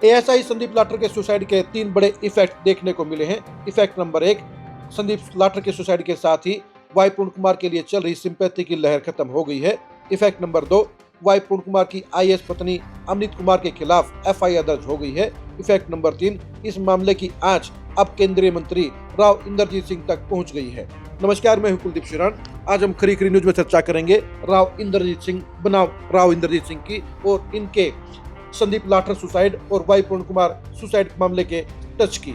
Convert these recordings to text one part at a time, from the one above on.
ASI Sandeep Lathar के suicide के 3 बड़े इफेक्ट देखने को मिले हैं। इफेक्ट नंबर 1, संदीप लाठर के सुसाइड के साथ ही वाई पूर्ण कुमार के लिए चल रही सिंपैथी की लहर खत्म हो गई है। इफेक्ट नंबर 2, वाई पूर्ण कुमार की आईएएस पत्नी अमनीत कुमार के खिलाफ एफआईआर दर्ज हो गई है। इफेक्ट नंबर 3, इस मामले की आंच अब केंद्रीय मंत्री राव इंद्रजीत सिंह तक पहुंच गई है। नमस्कार, मैं हूं कुलदीप शिरान। आज हम खरी खरी न्यूज में चर्चा करेंगे राव इंद्रजीत सिंह बनाम राव इंद्रजीत सिंह की और इनके संदीप लाठर सुसाइड और वाई पूर्ण कुमार सुसाइड मामले के टच की।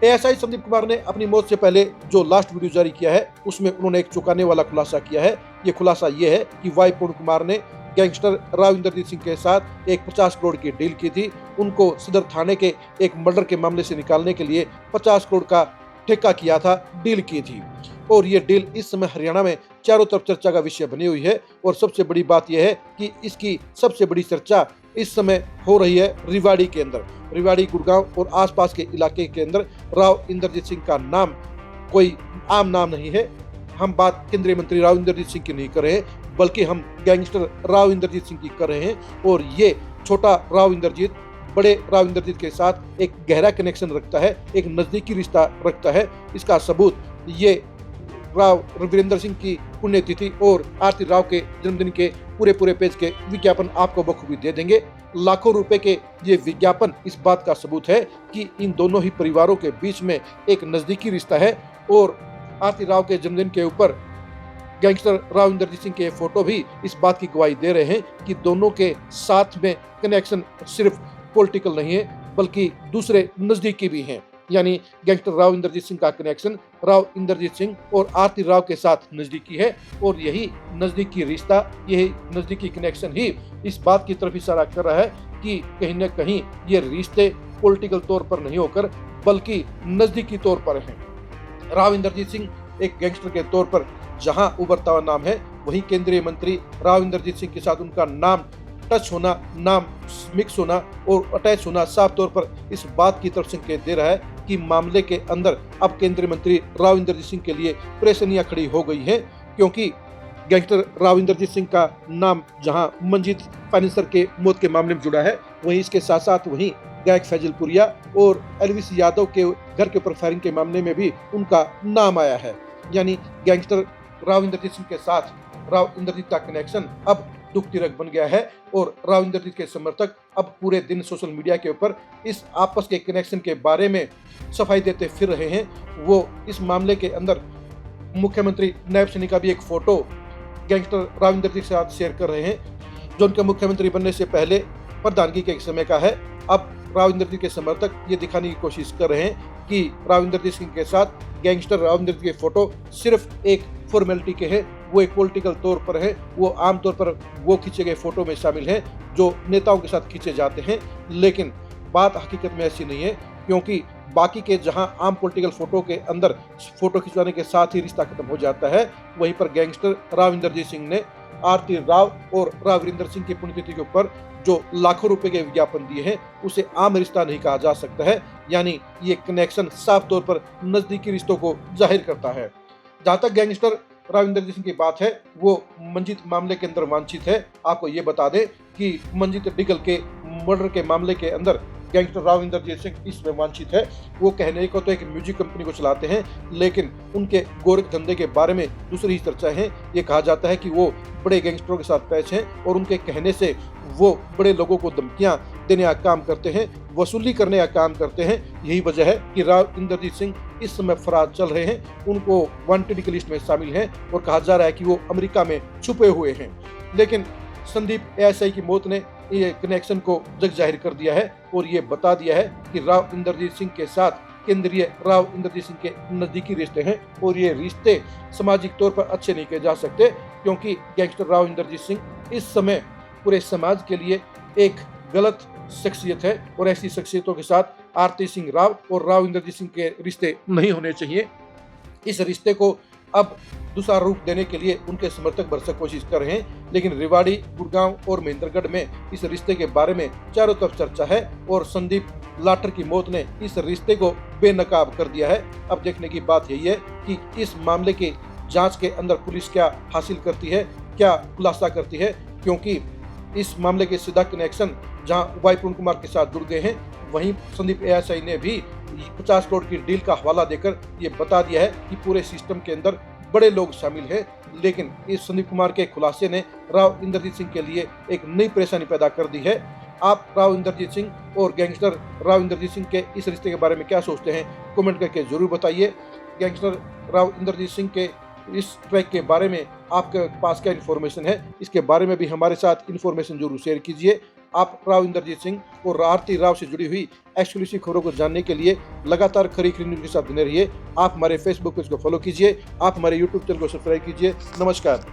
एएसआई संदीप कुमार ने अपनी मौत से पहले जो लास्ट वीडियो जारी किया है उसमें उन्होंने एक चौंकाने वाला खुलासा किया है। ये खुलासा ये है कि वाई पूर्ण कुमार ने गैंगस्टर राव इंद्रजीत सिंह के साथ एक 50 करोड़ की डील की थी। उनको सदर थाने के एक मर्डर के मामले से निकालने के लिए 50 करोड़ का ठेका किया था, डील की थी। और ये डील इस समय हरियाणा में चारों तरफ चर्चा का विषय बनी हुई है। और सबसे बड़ी बात यह है कि इसकी सबसे बड़ी चर्चा इस समय हो रही है रिवाड़ी के अंदर। रिवाड़ी, गुड़गांव और आसपास के इलाके के अंदर राव इंद्रजीत सिंह का नाम कोई आम नाम नहीं है। हम बात केंद्रीय मंत्री राव इंद्रजीत सिंह की नहीं कर रहे हैं, बल्कि हम गैंगस्टर राव इंद्रजीत सिंह की कर रहे हैं। और ये छोटा राव इंद्रजीत बड़े राव इंद्रजीत के साथ एक गहरा कनेक्शन रखता है, एक नजदीकी रिश्ता रखता है। इसका सबूत ये राव रविंद्र सिंह की पुण्यतिथि और आरती राव के जन्मदिन के पूरे पेज के विज्ञापन आपको बखूबी दे देंगे। लाखों रुपए के ये विज्ञापन इस बात का सबूत है कि इन दोनों ही परिवारों के बीच में एक नजदीकी रिश्ता है। और आरती राव के जन्मदिन के ऊपर गैंगस्टर राव इंद्रजीत सिंह के फोटो भी इस बात की गवाही दे रहे हैं कि दोनों के साथ में कनेक्शन सिर्फ पॉलिटिकल नहीं है, बल्कि दूसरे नजदीकी भी हैं। यानी गैंगस्टर राव इंद्रजीत सिंह का कनेक्शन राव इंद्रजीत सिंह और आरती राव के साथ नजदीकी है। और यही नजदीकी रिश्ता, यही नजदीकी कनेक्शन ही इस बात की तरफ इशारा कर रहा है कि कहीं न कहीं ये रिश्ते पॉलिटिकल तौर पर नहीं होकर बल्कि नजदीकी तौर पर हैं। राव इंद्रजीत सिंह एक गैंगस्टर के तौर पर जहां उभरता हुआ नाम है, वहीं केंद्रीय मंत्री राव इंद्रजीत सिंह के साथ उनका नाम टच होना, नाम मिक्स होना और अटैच होना साफ तौर पर इस बात की तरफ संकेत दे रहा है कि मामले के अंदर अब केंद्रीय मंत्री राव इंद्रजीत सिंह के लिए परेशानियां खड़ी हो गई हैं। क्योंकि गैंगस्टर राव इंद्रजीत सिंह का नाम जहां मंजीत फाइनेंसर के मौत के मामले में जुड़ा है, वहीं इसके साथ साथ वहीं गायक फैजल पुरिया और एलवीस यादव के घर के ऊपर फायरिंग के मामले में भी उनका नाम आया है। यानी गैंगस्टर राव इंद्रजीत सिंह के साथ राव इंद्रजीत का कनेक्शन अब दुखती रग बन गया है। और राव इंद्रजीत के समर्थक अब पूरे दिन सोशल मीडिया के ऊपर इस आपस के कनेक्शन के बारे में सफाई देते फिर रहे हैं। वो इस मामले के अंदर मुख्यमंत्री नायब सैनी का भी एक फोटो गैंगस्टर राव इंद्रजीत के साथ शेयर कर रहे हैं, जो उनके मुख्यमंत्री बनने से पहले प्रधानगी के समय का है। अब राव इंद्रजीत के समर्थक ये दिखाने की कोशिश कर रहे हैं कि राव इंद्रजीत सिंह के साथ गैंगस्टर राव इंद्रजीत के फोटो सिर्फ एक फॉर्मेलिटी के हैं, वो एक पॉलिटिकल तौर पर है। वो आमतौर पर वो खींचे गए फोटो में शामिल हैं जो नेताओं के साथ खींचे जाते हैं। लेकिन बात हकीकत में ऐसी नहीं है, क्योंकि बाकी के जहां आम पॉलिटिकल फोटो के अंदर फोटो खिंचवाने के साथ ही रिश्ता खत्म हो जाता है, वहीं पर गैंगस्टर राव इंद्रजीत सिंह ने आरती राव और राव वीरेंद्र सिंह की पुण्यतिथि के ऊपर जो लाखों रुपए के विज्ञापन दिए हैं, उसे आम रिश्ता नहीं कहा जा सकता है। यानी ये कनेक्शन साफ तौर पर नजदीकी रिश्तों को जाहिर करता है। जहां तक गैंगस्टर राव इंद्रजीत सिंह की बात है, वो मंजीत मामले के अंदर वांछित है। आपको ये बता दें कि मंजीत डिगल के मर्डर के मामले के अंदर गैंगस्टर राव इंद्रजीत सिंह इसमें वांछित है। वो कहने को तो एक म्यूजिक कंपनी को चलाते हैं, लेकिन उनके गोरख धंधे के बारे में दूसरी ही चर्चा है। ये कहा जाता है कि वो बड़े गैंगस्टरों के साथ पैच हैं और उनके कहने से वो बड़े लोगों को धमकियां देने का काम करते हैं, वसूली करने का काम करते हैं। यही वजह है कि राव इंद्रजीत सिंह इस समय फरार चल रहे हैं, उनको वांटेड की लिस्ट में शामिल हैं और कहा जा रहा है कि वो अमेरिका में छुपे हुए हैं। लेकिन संदीप एएसआई की मौत ने ये कनेक्शन को जग जाहिर कर दिया है और ये बता दिया है कि राव इंद्रजीत सिंह के साथ केंद्रीय राव इंद्रजीत सिंह के नजदीकी रिश्ते हैं। और ये रिश्ते सामाजिक तौर पर अच्छे नहीं कहे जा सकते, क्योंकि गैंगस्टर राव इंद्रजीत सिंह इस समय पूरे समाज के लिए एक गलत शख्सियत है। और ऐसी शख्सियतों के साथ आरती सिंह राव और राव इंद्रजीत सिंह के रिश्ते नहीं होने चाहिए। इस रिश्ते को अब दूसरा रूप देने के लिए उनके समर्थक भरसक कोशिश कर रहे हैं, लेकिन रेवाड़ी, गुड़गांव और महेंद्रगढ़ में इस रिश्ते के बारे में चारों तरफ चर्चा है और संदीप लाटर की मौत ने इस रिश्ते को बेनकाब कर दिया है। अब देखने की बात यही है कि इस मामले की जांच के अंदर पुलिस क्या हासिल करती है, क्या खुलासा करती है, क्योंकि इस मामले के सीधा कनेक्शन जहां वाई पूर्ण कुमार के साथ जुड़ गए हैं, वहीं संदीप एएसआई ने भी 50 करोड़ की डील का हवाला देकर ये बता दिया है कि पूरे सिस्टम के अंदर बड़े लोग शामिल हैं। लेकिन इस संदीप कुमार के खुलासे ने राव इंद्रजीत सिंह के लिए एक नई परेशानी पैदा कर दी है। आप राव इंद्रजीत सिंह और गैंगस्टर राव इंद्रजीत सिंह के इस रिश्ते के बारे में क्या सोचते हैं, कमेंट करके जरूर बताइए। गैंगस्टर राव इंद्रजीत सिंह के इस ट्रैक के बारे में आपके पास क्या इन्फॉर्मेशन है, इसके बारे में भी हमारे साथ इन्फॉर्मेशन जरूर शेयर कीजिए। आप राव इंद्रजीत सिंह और आरती राव से जुड़ी हुई एक्सक्लूसिव खबरों को जानने के लिए लगातार खरी न्यूज़ के साथ बने रहिए। आप हमारे फेसबुक पेज को फॉलो कीजिए, आप हमारे यूट्यूब चैनल को सब्सक्राइब कीजिए। नमस्कार।